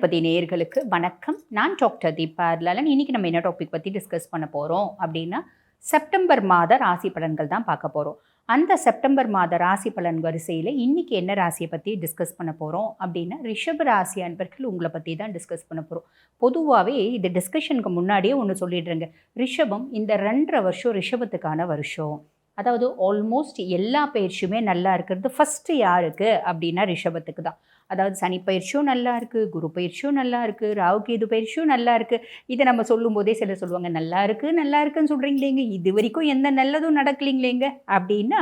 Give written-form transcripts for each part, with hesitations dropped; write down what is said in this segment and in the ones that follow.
கணபதி நேயர்களுக்கு வணக்கம். நான் டாக்டர் தீபா லலன். இன்னைக்கு நம்ம என்ன டாபிக் பற்றி டிஸ்கஸ் பண்ண போகிறோம் அப்படின்னா, செப்டம்பர் மாத ராசி பலன்கள் தான் பார்க்க போகிறோம். அந்த செப்டம்பர் மாத ராசி பலன் வரிசையில் இன்னைக்கு என்ன ராசியை பற்றி டிஸ்கஸ் பண்ண போகிறோம் அப்படின்னா, ரிஷப ராசி அன்பர்கள் உங்களை பற்றி தான் டிஸ்கஸ் பண்ண போகிறோம். பொதுவாகவே இது டிஸ்கஷனுக்கு முன்னாடியே ஒன்று சொல்லிடுறேங்க. ரிஷபம் இந்த 2.5 வருஷம் ரிஷபத்துக்கான வருஷம். அதாவது ஆல்மோஸ்ட் எல்லா பயிற்சியுமே நல்லா இருக்கிறது ஃபஸ்ட்டு யாருக்கு அப்படின்னா ரிஷபத்துக்கு தான். அதாவது சனி பயிற்சியும் நல்லா இருக்குது, குரு பயிற்சியும் நல்லா இருக்குது, ராகு கேது பயிற்சியும் நல்லா இருக்குது. இதை நம்ம சொல்லும்போதே சிலர் சொல்லுவாங்க, நல்லா இருக்குன்னு சொல்கிறீங்களேங்க, இது வரைக்கும் எந்த நல்லதும் நடக்கலைங்களேங்க அப்படின்னா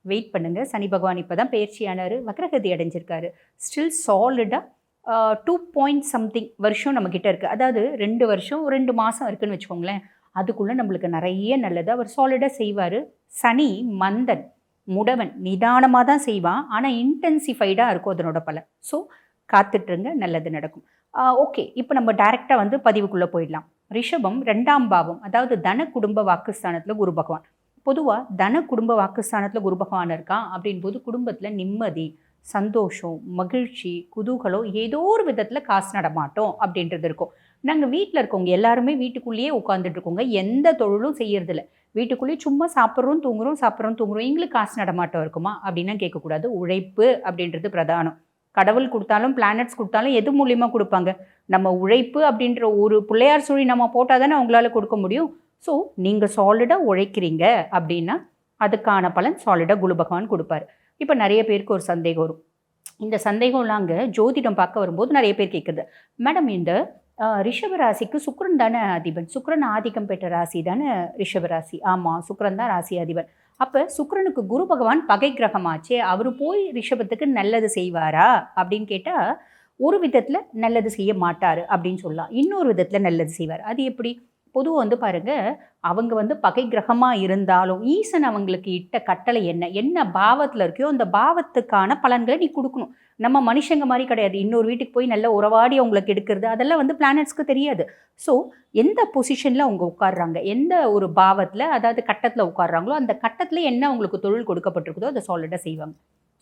வெயிட் பண்ணுங்கள். சனி பகவான் இப்போ தான் பயிற்சியானார், வக்ரகதி அடைஞ்சிருக்காரு. ஸ்டில் சாலிடாக 2 பாயிண்ட் சம்திங் வருஷம் நம்மக்கிட்ட இருக்குது. அதாவது 2 வருஷம் 2 மாதம் இருக்குதுன்னு வச்சுக்கோங்களேன். அதுக்குள்ளே நம்மளுக்கு நிறைய நல்லது அவர் சாலிடாக செய்வார். சனி மந்தன் முடவன் நிதானமாக தான் செய்வான், ஆனால் இன்டென்சிஃபைடாக இருக்கும் அதனோட பலன். ஸோ காத்துட்ருங்க, நல்லது நடக்கும். ஓகே, இப்போ நம்ம டைரெக்டாக வந்து பதிவுக்குள்ளே போயிடலாம். ரிஷபம் 2ஆம் பாவம், அதாவது தன குடும்ப வாக்குஸ்தானத்தில் குரு பகவான். பொதுவாக தன குடும்ப வாக்குஸ்தானத்தில் குரு பகவான் இருக்கான் அப்படின் போது குடும்பத்தில் நிம்மதி, சந்தோஷம், மகிழ்ச்சி, குதூகலம், ஏதோ ஒரு விதத்தில் காசு நடமாட்டோம் அப்படின்றது இருக்கும். நாங்கள் வீட்டில் இருக்கவங்க எல்லாருமே வீட்டுக்குள்ளேயே உட்காந்துட்டு இருக்கோங்க, எந்த தொழிலும் செய்யறதில்ல. வீட்டுக்குள்ளேயே சும்மா சாப்பிட்றோம் தூங்குறோம், எங்களுக்கு காசு நடமாட்டம் இருக்குமா அப்படின்னா கேட்கக்கூடாது. உழைப்பு அப்படின்றது பிரதானம். கடவுள் கொடுத்தாலும் பிளானட்ஸ் கொடுத்தாலும் எது மூலியமாக கொடுப்பாங்க? நம்ம உழைப்பு அப்படின்ற ஒரு பிள்ளையார் சுழி நம்ம போட்டால் தானே அவங்களால கொடுக்க முடியும். ஸோ நீங்கள் சாலிடாக உழைக்கிறீங்க அப்படின்னா அதுக்கான பலன் சாலிடாக குரு பகவான் கொடுப்பார். இப்போ நிறைய பேருக்கு ஒரு சந்தேகம் வரும். இந்த சந்தேகம்லாம் அங்கே ஜோதிடம் பார்க்க வரும்போது நிறைய பேர் கேட்குறது, மேடம் இந்த ரிஷபராசிக்கு சுக்கிரன் தானே அதிபன், சுக்கிரன் ஆதிக்கம் பெற்ற ராசி தானே ரிஷபராசி. ஆமாம், சுக்கிரன் தான் ராசி அதிபன். அப்போ சுக்கிரனுக்கு குரு பகவான் பகை கிரகமாச்சே, அவர் போய் ரிஷபத்துக்கு நல்லது செய்வாரா அப்படின்னு கேட்டால், ஒரு விதத்தில் நல்லது செய்ய மாட்டார் அப்படின்னு சொல்லலாம், இன்னொரு விதத்தில் நல்லது செய்வார். அது எப்படி? பொதுவாக வந்து பாருங்கள், அவங்க வந்து பகை கிரகமாக இருந்தாலும் ஈசன் அவங்களுக்கு இட்ட கட்டளை என்ன பாவத்தில் இருக்கையோ அந்த பாவத்துக்கான பலன்களை நீ கொடுக்கணும். நம்ம மனுஷங்க மாதிரி கிடையாது, இன்னொரு வீட்டுக்கு போய் நல்ல உறவாடி அவங்களுக்கு எடுக்கிறது அதெல்லாம் வந்து பிளானட்ஸ்க்கு தெரியாது. ஸோ எந்த பொசிஷனில் அவங்க உட்காடுறாங்க, எந்த ஒரு பாவத்தில் அதாவது கட்டத்தில் உட்காடுறாங்களோ அந்த கட்டத்தில் என்ன அவங்களுக்கு தொழில் கொடுக்கப்பட்டிருக்குதோ அதை சாலிடாக செய்வாங்க.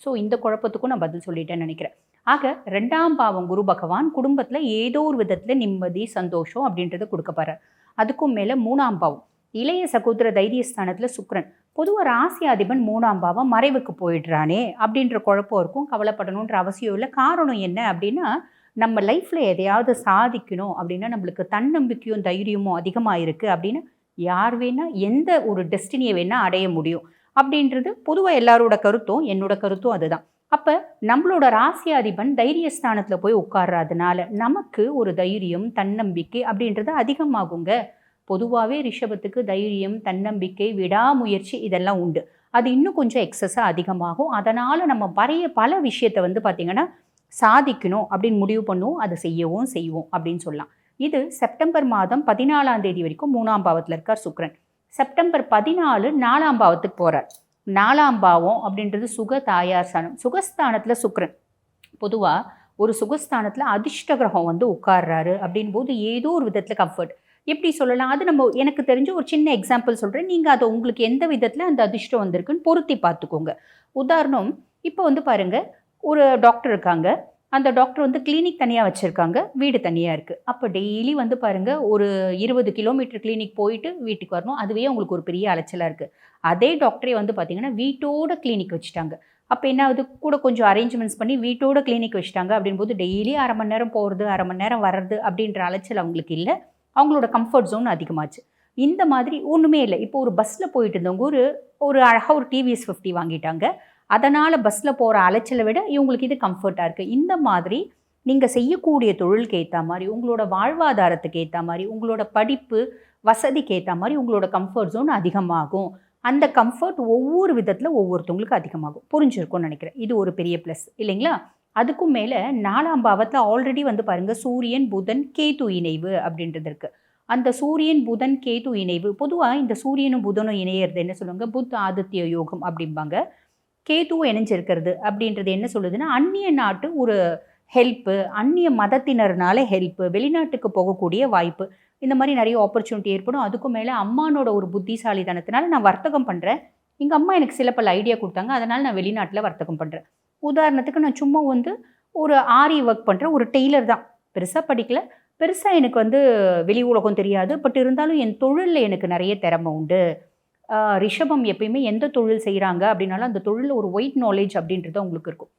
ஸோ இந்த குழப்பத்துக்கும் நான் பதில் சொல்லிட்டேன்னு நினைக்கிறேன். ஆக 2ஆம் பாவம் குரு பகவான் குடும்பத்தில் ஏதோ ஒரு விதத்தில் நிம்மதி, சந்தோஷம் அப்படின்றத கொடுக்கப்பாரு. அதுக்கும் மேலே 3ஆம் பாவம் இளைய சகோதர தைரியஸ்தானத்தில் சுக்கிரன். பொதுவாக ராசி அதிபன் 3ஆம் பாவம் மறைவுக்கு போயிடுறானே அப்படின்ற குழப்பம் இருக்கும். கவலைப்படணுன்ற அவசியம் இல்லை. காரணம் என்ன அப்படின்னா, நம்ம லைஃப்பில் எதையாவது சாதிக்கணும் அப்படின்னா நம்மளுக்கு தன்னம்பிக்கையும் தைரியமும் அதிகமாக இருக்குது அப்படின்னா யார் வேணால் எந்த ஒரு டெஸ்டினியை வேணால் அடைய முடியும் அப்படின்றது பொதுவாக எல்லாரோட கருத்தும், என்னோட கருத்தும் அதுதான். அப்போ நம்மளோட ராசி அதிபன் தைரியஸ்தானத்தில் போய் உட்கார்றதுனால நமக்கு ஒரு தைரியம், தன்னம்பிக்கை அப்படின்றது அதிகமாகுங்க. பொதுவாகவே ரிஷபத்துக்கு தைரியம், தன்னம்பிக்கை, விடாமுயற்சி இதெல்லாம் உண்டு. அது இன்னும் கொஞ்சம் எக்ஸஸாக அதிகமாகும். அதனால் நம்ம பல விஷயத்தை வந்து பார்த்திங்கன்னா சாதிக்கணும் அப்படின்னு முடிவு பண்ணுவோம், அதை செய்வோம் அப்படின்னு சொல்லலாம். இது செப்டம்பர் மாதம் 14ஆம் தேதி வரைக்கும் 3ஆம் பாவத்தில் இருக்கார் சுக்கிரன். செப்டம்பர் 14 4ஆம் பாவத்துக்கு போகிறார். 4ஆம் பாவம் அப்படின்றது சுக தாயார் ஸ்தானம். சுகஸ்தானத்தில் சுக்கிரன். பொதுவாக ஒரு சுகஸ்தானத்தில் அதிர்ஷ்ட கிரகம் வந்து உட்கார்றாரு அப்படின் போது ஏதோ ஒரு விதத்தில் கம்ஃபர்ட் எப்படி சொல்லலாம்? அது நம்ம எனக்கு தெரிஞ்ச ஒரு சின்ன எக்ஸாம்பிள் சொல்கிறேன். நீங்கள் அதை உங்களுக்கு எந்த விதத்தில் அந்த அதிர்ஷ்டம் வந்திருக்குன்னு பொருத்தி பார்த்துக்கோங்க. உதாரணம், இப்போ வந்து பாருங்கள், ஒரு டாக்டர் இருக்காங்க. அந்த டாக்டர் வந்து கிளினிக் தனியாக வச்சுருக்காங்க, வீடு தனியாக இருக்குது. அப்போ டெய்லி வந்து பாருங்கள், ஒரு 20 கிலோமீட்டர் கிளினிக் போயிட்டு வீட்டுக்கு வரணும். அதுவே உங்களுக்கு ஒரு பெரிய அலைச்சலாக இருக்குது. அதே டாக்டரே வந்து பார்த்திங்கன்னா வீட்டோட கிளினிக் வச்சுட்டாங்க. அப்போ என்ன ஆகுது, கூட கொஞ்சம் அரேஞ்ச்மெண்ட்ஸ் பண்ணி வீட்டோட கிளினிக் வச்சுட்டாங்க அப்படின்போது டெய்லி 1/2 மணி நேரம் போகிறது, 1/2 மணி நேரம் வர்றது அப்படின்ற அலைச்சல் அவங்களுக்கு இல்லை. அவங்களோட கம்ஃபர்ட் ஜோன் அதிகமாச்சு. இந்த மாதிரி ஒன்றுமே இல்லை. இப்போ ஒரு பஸ்ஸில் போயிட்டு இருந்தவங்க ஒரு அழகாக ஒரு டிவிஎஸ் 50 வாங்கிட்டாங்க. அதனால் பஸ்ஸில் போகிற அலைச்சலை விட இவங்களுக்கு இது கம்ஃபர்ட்டாக இருக்குது. இந்த மாதிரி நீங்கள் செய்யக்கூடிய தொழிலுக்கு ஏற்ற மாதிரி, உங்களோட வாழ்வாதாரத்துக்கு ஏற்ற மாதிரி, உங்களோட படிப்பு வசதிக்கு ஏற்ற மாதிரி உங்களோட கம்ஃபர்ட் ஜோன் அதிகமாகும். அந்த கம்ஃபர்ட் ஒவ்வொரு விதத்தில் ஒவ்வொருத்தவங்களுக்கு அதிகமாகும். புரிஞ்சிருக்கும்னு நினைக்கிறேன். இது ஒரு பெரிய ப்ளஸ் இல்லைங்களா? அதுக்கும் மேலே 4ஆம் பாவத்தில் ஆல்ரெடி வந்து பாருங்கள் சூரியன், புதன், கேது இணைவு அப்படின்றது இருக்குது. அந்த சூரியன், புதன், கேது இணைவு, பொதுவாக இந்த சூரியனும் புதனும் இணையிறது என்ன சொல்லுவாங்க, புத் ஆதித்ய யோகம் அப்படிம்பாங்க. கேதுவும் இணைஞ்சிருக்கிறது அப்படின்றது என்ன சொல்லுதுன்னா, அந்நிய நாட்டு ஒரு ஹெல்ப்பு, அந்நிய மதத்தினர்னால ஹெல்ப்பு, வெளிநாட்டுக்கு போகக்கூடிய வாய்ப்பு, இந்த மாதிரி நிறைய ஆப்பர்ச்சுனிட்டி ஏற்படும். அதுக்கும் மேலே அம்மானோட ஒரு புத்திசாலித்தனத்தினால நான் வர்த்தகம் பண்ணுறேன், எங்கள் அம்மா எனக்கு சில பல ஐடியா கொடுத்தாங்க, அதனால் நான் வெளிநாட்டில் வர்த்தகம் பண்ணுறேன். உதாரணத்துக்கு நான் சும்மா வந்து ஒரு ஆரி ஒர்க் பண்ணுற ஒரு டெய்லர் தான், பெருசாக படிக்கல, பெருசாக எனக்கு வந்து வெளி உலகம் தெரியாது. பட் இருந்தாலும் என் தொழிலில் எனக்கு நிறைய திறமை உண்டு. ரிஷபம் எப்பயுமே எந்த தொழில் செய்கிறாங்க அப்படின்னாலும் அந்த தொழிலில் ஒரு ஒயிட் நாலேஜ் அப்படின்றது அவங்களுக்கு இருக்கும்.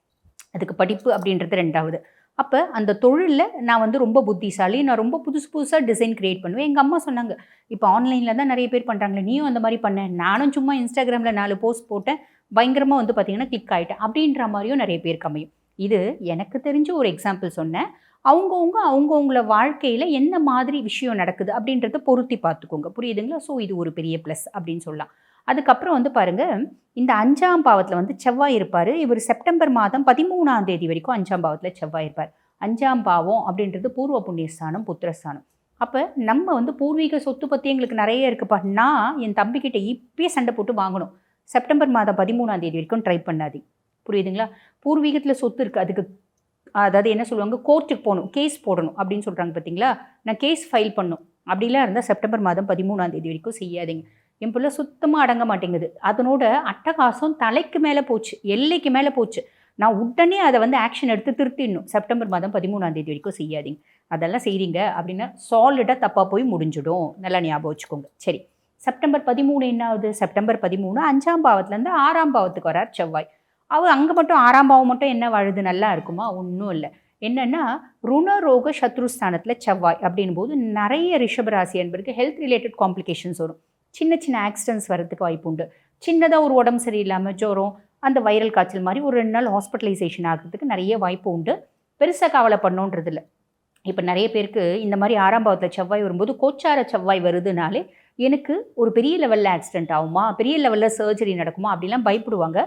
அதுக்கு படிப்பு அப்படின்றது 2வது. அப்போ அந்த தொழிலில் நான் வந்து ரொம்ப புத்திசாலி. நான் ரொம்ப புதுசு புதுசாக டிசைன் கிரியேட் பண்ணுவேன். எங்கள் அம்மா சொன்னாங்க, இப்போ ஆன்லைனில் தான் நிறைய பேர் பண்ணுறாங்களே, நீயும் அந்த மாதிரி பண்ண. நானும் சும்மா இன்ஸ்டாகிராமில் 4 போஸ்ட் போட்டேன், பயங்கரமாக வந்து பார்த்திங்கன்னா கிளிக் ஆகிட்டேன் அப்படின்ற மாதிரியும் நிறைய பேருக்கு அமையும். இது எனக்கு தெரிஞ்ச ஒரு எக்ஸாம்பிள் சொன்னேன். அவங்கவுங்கள வாழ்க்கையில் என்ன மாதிரி விஷயம் நடக்குது அப்படின்றத பொருத்தி பார்த்துக்கோங்க. புரியுதுங்களா? ஸோ இது ஒரு பெரிய ப்ளஸ் அப்படின்னு சொல்லலாம். அதுக்கப்புறம் வந்து பாருங்கள், இந்த 5ஆம் பாவத்தில் வந்து செவ்வாய் இருப்பார். இவர் செப்டம்பர் மாதம் 13ஆம் தேதி வரைக்கும் 5ஆம் பாவத்தில் செவ்வாய் இருப்பார். 5ஆம் பாவம் அப்படின்றது பூர்வ புண்ணியஸ்தானம், புத்திரஸ்தானம். அப்போ நம்ம வந்து பூர்வீக சொத்து பற்றி எங்களுக்கு நிறைய இருக்குப்பா, நான் என் தம்பிக்கிட்ட இப்பயே சண்டை போட்டு வாங்கணும். செப்டம்பர் மாதம் 13ஆம் தேதி வரைக்கும் ட்ரை பண்ணாதீங்க. புரியுதுங்களா? பூர்வீகத்தில் சொத்து இருக்குது, அதுக்கு அதாவது என்ன சொல்லுவாங்க, கோர்ட்டுக்கு போகணும், கேஸ் போடணும் அப்படின்னு சொல்கிறாங்க பார்த்தீங்களா? நான் கேஸ் ஃபைல் பண்ணணும் அப்படிலாம் இருந்தால் செப்டம்பர் மாதம் 13ஆம் தேதி வரைக்கும் செய்யாதீங்க. என் பிள்ளை சுத்தமாக அடங்க மாட்டேங்குது. அதனோட அட்டகாசம் தலைக்கு மேலே போச்சு, எல்லைக்கு மேலே போச்சு. நான் உடனே அதை வந்து ஆக்ஷன் எடுத்து திருத்திடணும். செப்டம்பர் மாதம் 13ஆம் தேதி வரைக்கும் செய்யாதீங்க. அதெல்லாம் செய்கிறீங்க அப்படின்னா சாலிடாக தப்பாக போய் முடிஞ்சிடும். நல்லா ஞாபகம் வச்சுக்கோங்க. சரி, செப்டம்பர் 13 என்ன ஆகுது? செப்டம்பர் 13 5ஆம் பாவத்துலேருந்து 6ஆம் பாவத்துக்கு வரார் செவ்வாய். அவர் அங்கே மட்டும் 6ஆம் பாவம் மட்டும் என்ன வாழுது, நல்லா இருக்குமா? ஒன்றும் இல்லை. என்னென்னா ருணரோக சத்ருஸ்தானத்தில் செவ்வாய் அப்படின் போது நிறைய ரிஷபராசி என்பருக்கு ஹெல்த் ரிலேட்டட் காம்ப்ளிகேஷன்ஸ் வரும். சின்ன சின்ன ஆக்சிடென்ட்ஸ் வரதுக்கு வாய்ப்பு உண்டு. சின்னதாக ஒரு உடம்பு சரியில்லாமல் ஜுரம், அந்த வைரல் காய்ச்சல் மாதிரி ஒரு 2 நாள் ஹாஸ்பிட்டலைசேஷன் ஆகிறதுக்கு நிறைய வாய்ப்பு உண்டு. பெருசாக கவலை பண்ணோன்றது இல்லை. இப்போ நிறைய பேருக்கு இந்த மாதிரி 6ஆம் பாவத்தில் செவ்வாய் வரும்போது கோச்சார செவ்வாய் வருதுனாலே எனக்கு ஒரு பெரிய லெவலில் ஆக்சிடென்ட் ஆகுமா, பெரிய லெவலில் சர்ஜரி நடக்குமா அப்படிலாம் பயப்படுவாங்க.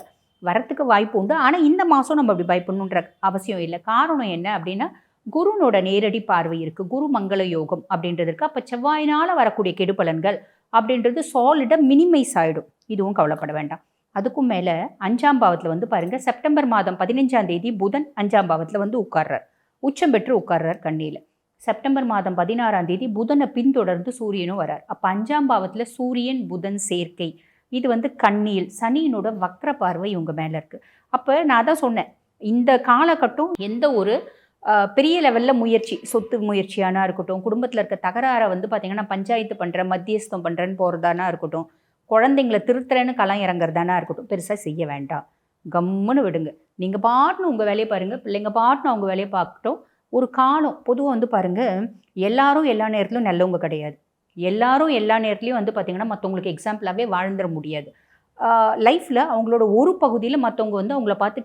வரத்துக்கு வாய்ப்பு உண்டு. ஆனால் இந்த மாதம் நம்ம அப்படி பயப்படணுன்ற அவசியம் இல்லை. காரணம் என்ன அப்படின்னா, குருனோட நேரடி பார்வை இருக்குது. குரு மங்கள யோகம் அப்படின்றதுக்கு. அப்போ செவ்வாயினால் வரக்கூடிய கெடுபலன்கள் அப்படின்றது சாலிடாக மினிமைஸ் ஆகிடும். இதுவும் கவலைப்பட வேண்டாம். அதுக்கும் மேலே 5ஆம் பாவத்தில் வந்து பாருங்கள், செப்டம்பர் மாதம் 15ஆம் தேதி புதன் 5ஆம் பாவத்தில் வந்து உட்கார்றார். உச்சம் பெற்று உட்கார்றார் கன்னியில். செப்டம்பர் மாதம் 16ஆம் தேதி புதனை பின்தொடர்ந்து சூரியனும் வரார். அப்போ 5ஆம் பாவத்தில் சூரியன் புதன் சேர்க்கை. இது வந்து கன்னியில் சனியினோட வக்ர பார்வை இவங்க மேலே இருக்குது. அப்போ நான் தான் சொன்னேன், இந்த காலகட்டம் எந்த ஒரு பெரிய லெவலில் முயற்சி, சொத்து முயற்சியானா இருக்கட்டும், குடும்பத்தில் இருக்க தகராறை வந்து பார்த்திங்கன்னா பஞ்சாயத்து பண்ணுறேன், மத்தியஸ்தம் பண்ணுறேன்னு போகிறதானா இருக்கட்டும், குழந்தைங்கள திருத்துறேன்னு களம் இறங்குறதானா இருக்கட்டும், பெருசாக செய்ய வேண்டாம். கம்முன்னு விடுங்க. நீங்கள் பாட்டுன்னு உங்கள் வேலையை பாருங்கள், பிள்ளைங்க பாட்டுன்னு அவங்க வேலையை பார்க்கட்டும். ஒரு காலம் பொதுவாக வந்து பாருங்கள், எல்லாரும் எல்லா நேரத்திலும் நல்லவங்க கிடையாது. எல்லாரும் எல்லா நேரத்துலையும் வந்து பார்த்திங்கன்னா மற்றவங்களுக்கு எக்ஸாம்பிளாகவே வாழ்ந்துட முடியாது. லைஃப்பில் அவங்களோட ஒரு பகுதியில் மற்றவங்க வந்து அவங்கள பார்த்து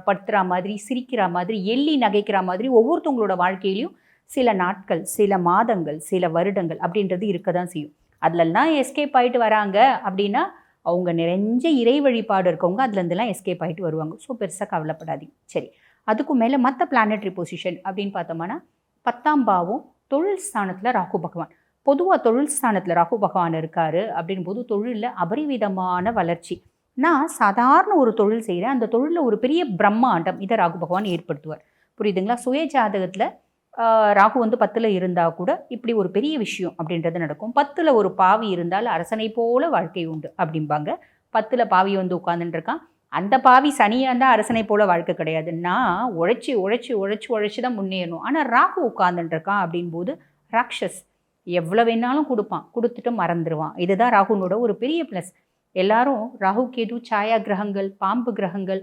படுத்துகிற மாதிரி, சிரிக்கிற மாதிரி, எள்ளி நகைக்கிற மாதிரி ஒவ்வொருத்தவங்களோட வாழ்க்கையிலையும் சில நாட்கள், சில மாதங்கள், சில வருடங்கள் அப்படின்றது இருக்க தான் செய்யும். அதுலலாம் எஸ்கேப் ஆகிட்டு வராங்க அப்படின்னா அவங்க நிறைஞ்ச இறை வழிபாடு இருக்கவங்க அதுலேருந்துலாம் எஸ்கேப் ஆகிட்டு வருவாங்க. ஸோ பெருசாக கவலைப்படாதீங்க. சரி, அதுக்கும் மேலே மற்ற பிளானட்ரி பொசிஷன் அப்படின்னு பார்த்தோம்னா 10ஆம் பாவம் தொழில் ஸ்தானத்தில் ராகு பகவான். பொதுவாக தொழில் ஸ்தானத்தில் ராகு பகவான் இருக்கார் அப்படின் போது தொழிலில் அபரிவிதமான வளர்ச்சி. நான் சாதாரண ஒரு தொழில் செய்கிறேன், அந்த தொழிலில் ஒரு பெரிய பிரம்மாண்டம் இதை ராகு பகவான் ஏற்படுத்துவார். புரியுதுங்களா? சுய ஜாதகத்தில் ராகு வந்து 10ல் இருந்தால் கூட இப்படி ஒரு பெரிய விஷயம் அப்படின்றது நடக்கும். 10ல் ஒரு பாவி இருந்தால் அரசனை போல வாழ்க்கை உண்டு அப்படிம்பாங்க. 10ல் பாவி வந்து உட்காந்துட்டுருக்கான், அந்த பாவி சனியாக இருந்தால் அரசனை போல வாழ்க்கை கிடையாது. நான் உழைச்சி தான் முன்னேறணும். ஆனால் ராகு உட்காந்துட்டுருக்கான் அப்படின்போது ராட்சஸ் எவ்வளோ வேணாலும் கொடுப்பான், கொடுத்துட்டு மறந்துடுவான். இதுதான் ராகுனோட ஒரு பெரிய ப்ளஸ். எல்லாரும் ராகு கேது சாயா கிரகங்கள், பாம்பு கிரகங்கள்,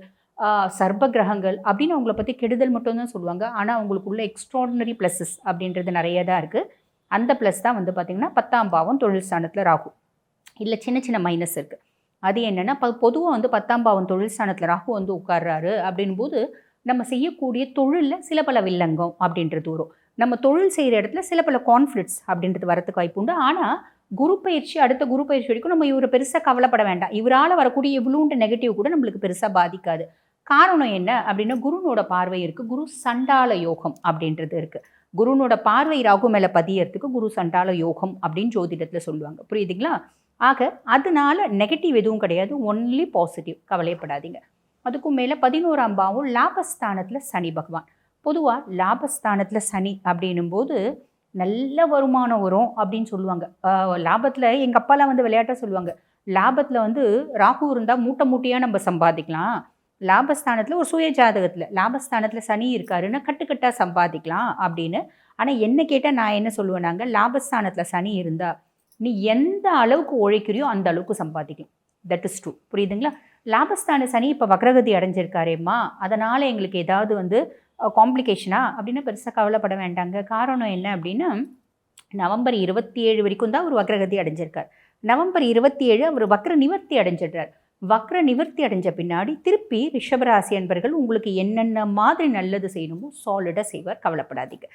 சர்ப கிரகங்கள் அப்படின்னு அவங்கள பற்றி கெடுதல் மட்டும்தான் சொல்லுவாங்க. ஆனால் அவங்களுக்குள்ள எக்ஸ்ட்ராடினரி ப்ளஸ்ஸஸ் அப்படின்றது நிறைய தான் இருக்குது. அந்த ப்ளஸ் தான் வந்து பார்த்திங்கன்னா 10ஆம் பாவம் தொழில் ஸ்தானத்தில் ராகு. இல்லை சின்ன சின்ன மைனஸ் இருக்குது. அது என்னென்னா பொதுவாக வந்து 10ஆம் பாவம் தொழில் ஸ்தானத்தில் ராகு வந்து உட்கார்றாரு அப்படின்போது நம்ம செய்யக்கூடிய தொழிலில் சில பல வில்லங்கம் அப்படின்றது வரும். நம்ம தொழில் செய்கிற இடத்துல சில பல கான்ஃப்ளிக்ட்ஸ் அப்படின்றது வரத்துக்கு வாய்ப்பு உண்டு. ஆனால் குரு பயிற்சி, அடுத்த குரு பயிற்சி வரைக்கும் நம்ம இவரை பெருசாக கவலைப்பட வேண்டாம். இவரால் வரக்கூடிய இவ்வளோன்ற நெகட்டிவ் கூட நம்மளுக்கு பெருசாக பாதிக்காது. காரணம் என்ன அப்படின்னா குருனோட பார்வை இருக்குது. குரு சண்டால யோகம் அப்படின்றது இருக்குது. குருனோட பார்வை ராகு மேலே பதியறதுக்கு குரு சண்டால யோகம் அப்படின்னு ஜோதிடத்தில் சொல்லுவாங்க. புரியுதுங்களா? ஆக அதனால நெகட்டிவ் எதுவும் கிடையாது, ஒன்லி பாசிட்டிவ். கவலைப்படாதீங்க. அதுக்கும் மேலே 11ஆம் பாவம் லாபஸ்தானத்தில் சனி பகவான். பொதுவாக லாபஸ்தானத்தில் சனி அப்படின்னும் போது நல்ல வருமானம் வரும் அப்படின்னு சொல்லுவாங்க. லாபத்தில் எங்கள் அப்பாலாம் வந்து விளையாட்டாக சொல்லுவாங்க, லாபத்தில் வந்து ராகு இருந்தால் மூட்டையாக நம்ம சம்பாதிக்கலாம், லாபஸ்தானத்தில் ஒரு சுய ஜாதகத்தில் லாபஸ்தானத்தில் சனி இருக்காருன்னா கட்டுக்கட்டாக சம்பாதிக்கலாம் அப்படின்னு. ஆனால் என்ன கேட்டால் நான் என்ன சொல்லுவேன்னாங்க, லாபஸ்தானத்தில் சனி இருந்தால் நீ எந்த அளவுக்கு உழைக்கிறியோ அந்த அளவுக்கு சம்பாதிக்கும். That is true. புரியுதுங்களா? லாபஸ்தான சனி இப்போ வக்ரகதி அடைஞ்சிருக்காரேம்மா, அதனால் எங்களுக்கு ஏதாவது காம்ப்ளிகேஷனா அப்படின்னு பெருசாக கவலைப்பட வேண்டாங்க. காரணம் என்ன அப்படின்னா, நவம்பர் 27 வரைக்கும் தான் அவர் வக்ரகதி அடைஞ்சிருக்கார். நவம்பர் 27 அவர் வக்ர நிவர்த்தி அடைஞ்சிடுறார். வக்ர நிவர்த்தி அடைஞ்ச பின்னாடி திருப்பி ரிஷபராசி அன்பர்கள் உங்களுக்கு என்னென்ன மாதிரி நல்லது செய்யணுமோ சாலிடாக செய்வார், கவலைப்படாதீங்க.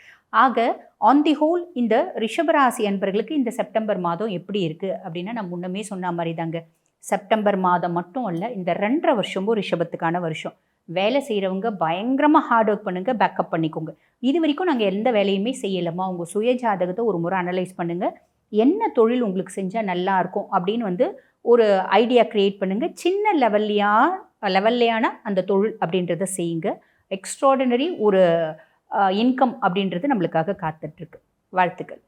ஆக ஆன் தி ஹோல் இந்த ரிஷபராசி அன்பர்களுக்கு இந்த செப்டம்பர் மாதம் எப்படி இருக்குது அப்படின்னா, நான் முன்னமே சொன்ன மாதிரி தாங்க, செப்டம்பர் மாதம் மட்டும் இல்லை, இந்த 2.5 வருஷமும் ரிஷபத்துக்கான வருஷம். வேலை செய்கிறவங்க பயங்கரமாக ஹார்ட் ஒர்க் பண்ணுங்கள், பேக்கப் பண்ணிக்கோங்க. இது வரைக்கும் நாங்கள் எந்த வேலையுமே செய்யலாமா, உங்கள் சுய ஜாதகத்தை ஒரு முறை அனலைஸ் பண்ணுங்கள். என்ன தொழில் உங்களுக்கு செஞ்சால் நல்லாயிருக்கும் அப்படின்னு ஒரு ஐடியா க்ரியேட் பண்ணுங்கள். சின்ன லெவல்லையான அந்த தொழில் அப்படின்றத செய்யுங்க. எக்ஸ்ட்ராடினரி ஒரு இன்கம் அப்படின்றது நம்மளுக்காக காத்துட்ருக்கு. வாழ்த்துக்கள்.